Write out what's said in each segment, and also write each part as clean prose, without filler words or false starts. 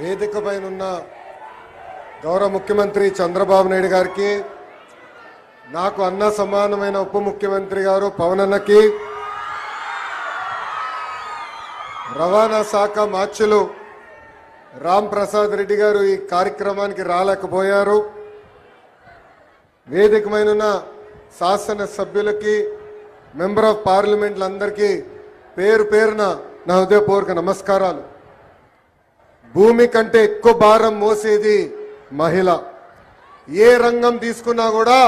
వేదిక పైన ఉన్న గౌరవ ముఖ్యమంత్రి చంద్రబాబు నాయుడు గారికి, నాకు అన్న సమానమైన ఉప ముఖ్యమంత్రి గారు పవన్ అన్నకి, రవాణా శాఖ మార్చులు రామ్ ప్రసాద్ రెడ్డి గారు ఈ కార్యక్రమానికి రాలేకపోయారు. వేదిక పైన ఉన్న శాసన సభ్యులకి, మెంబర్ ఆఫ్ పార్లమెంట్లందరికీ పేరు పేరున నా హృదయపూర్వక నమస్కారాలు. భూమి కంటే ఎక్కువ భారం మోసేది మహిళ. ఏ రంగం తీసుకున్నా కూడా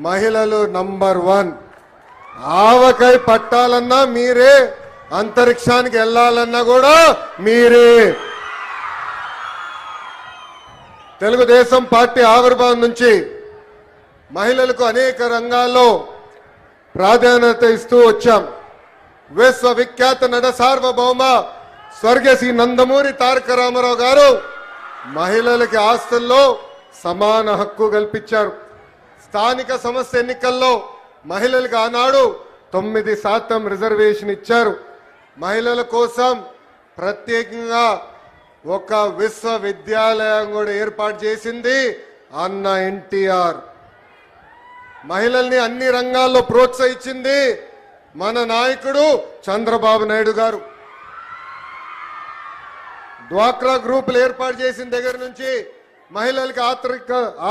మహిళలు నంబర్ 1. ఆవకాయ పట్టాలన్నా మీరే, అంతరిక్షానికి వెళ్ళాలన్నా కూడా మీరే. తెలుగుదేశం పార్టీ ఆవిర్భావం నుంచి మహిళలకు అనేక రంగాల్లో ప్రాధాన్యత ఇస్తూ వచ్చాం. విశ్వవిఖ్యాత నట సార్వభౌమ స్వర్గీయ శ్రీ నందమూరి తారక రామారావు గారు మహిళలకి ఆస్తుల్లో సమాన హక్కు కల్పించారు. స్థానిక సంస్థ ఎన్నికల్లో మహిళలకు ఆనాడు 9% రిజర్వేషన్ ఇచ్చారు. మహిళల కోసం ప్రత్యేకంగా ఒక విశ్వవిద్యాలయం కూడా ఏర్పాటు చేసింది అన్న ఎన్టీఆర్. మహిళల్ని అన్ని రంగాల్లో ప్రోత్సహించింది మన నాయకుడు చంద్రబాబు నాయుడు గారు. డ్వాక్రా గ్రూపులు ఏర్పాటు చేసిన దగ్గర నుంచి మహిళలకు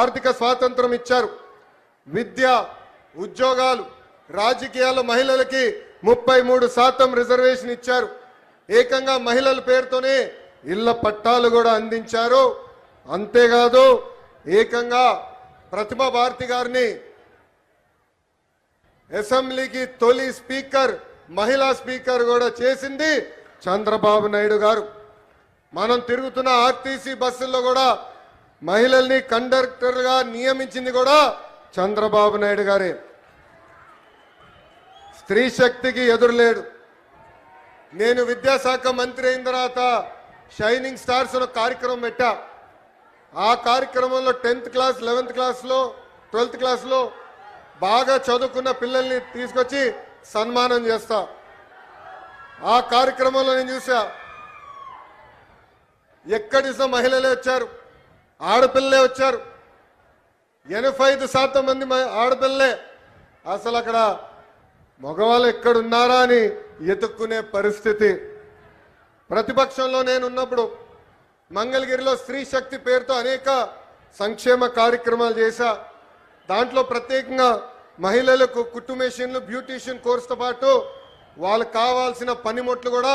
ఆర్థిక స్వాతంత్రం ఇచ్చారు. విద్య, ఉద్యోగాలు, రాజకీయాల్లో మహిళలకి 33% రిజర్వేషన్ ఇచ్చారు. ఏకంగా మహిళల పేరుతోనే ఇళ్ల పట్టాలు కూడా అందించారు. అంతేకాదు ఏకంగా ప్రతిభా భారతి గారిని అసెంబ్లీకి తొలి స్పీకర్, మహిళా స్పీకర్ కూడా చేసింది చంద్రబాబు నాయుడు గారు. మనం తిరుగుతున్న ఆర్టీసీ బస్సుల్లో కూడా మహిళల్ని కండక్టర్గా నియమించింది కూడా చంద్రబాబు నాయుడు గారే. స్త్రీ శక్తికి ఎదురులేడు. నేను విద్యాశాఖ మంత్రి అయిన తర్వాత షైనింగ్ స్టార్స్ అనే కార్యక్రమం పెట్టా. ఆ కార్యక్రమంలో 10th క్లాస్, 11th క్లాస్లో, 12th క్లాస్లో బాగా చదువుకున్న పిల్లల్ని తీసుకొచ్చి సన్మానం చేస్తా. ఆ కార్యక్రమంలో నేను చూసా, ఎక్కడి మహిళలే వచ్చారు, ఆడపిల్లలే వచ్చారు. 85% మంది ఆడపిల్లలే. అసలు అక్కడ మగవాళ్ళు ఎక్కడున్నారా అని ఎతుక్కునే పరిస్థితి. ప్రతిపక్షంలో నేను ఉన్నప్పుడు మంగళగిరిలో స్త్రీ శక్తి పేరుతో అనేక సంక్షేమ కార్యక్రమాలు చేశా. దాంట్లో ప్రత్యేకంగా మహిళలకు కుట్టు మెషిన్లు, బ్యూటీషియన్ కోర్సుతో పాటు వాళ్ళకు కావాల్సిన పనిముట్లు కూడా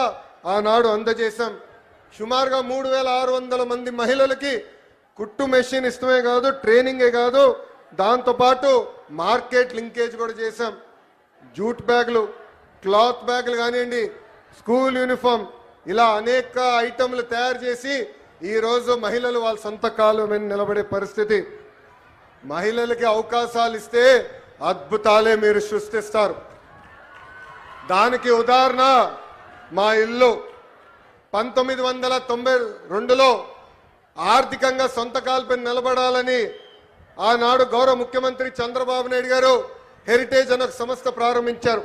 ఆనాడు అందజేశాం. సుమారుగా 3600 మంది మహిళలకి కుట్టు మెషిన్ ఇష్టమే కాదు, ట్రైనింగే కాదు, దాంతోపాటు మార్కెట్ లింకేజ్ కూడా చేశాం. జూట్ బ్యాగులు, క్లాత్ బ్యాగులు కానివ్వండి, స్కూల్ యూనిఫామ్, ఇలా అనేక ఐటమ్లు తయారు చేసి ఈరోజు మహిళలు వాళ్ళ సొంత కాలు మీద నిలబడే పరిస్థితి. మహిళలకి అవకాశాలు ఇస్తే అద్భుతాలే మీరు సృష్టిస్తారు. దానికి ఉదాహరణ మా ఇల్లు. 1992లో ఆర్థికంగా సొంత కాలుపై నిలబడాలని ఆనాడు గౌరవ ముఖ్యమంత్రి చంద్రబాబు నాయుడు గారు హెరిటేజ్ అనే ఒక సంస్థ ప్రారంభించారు.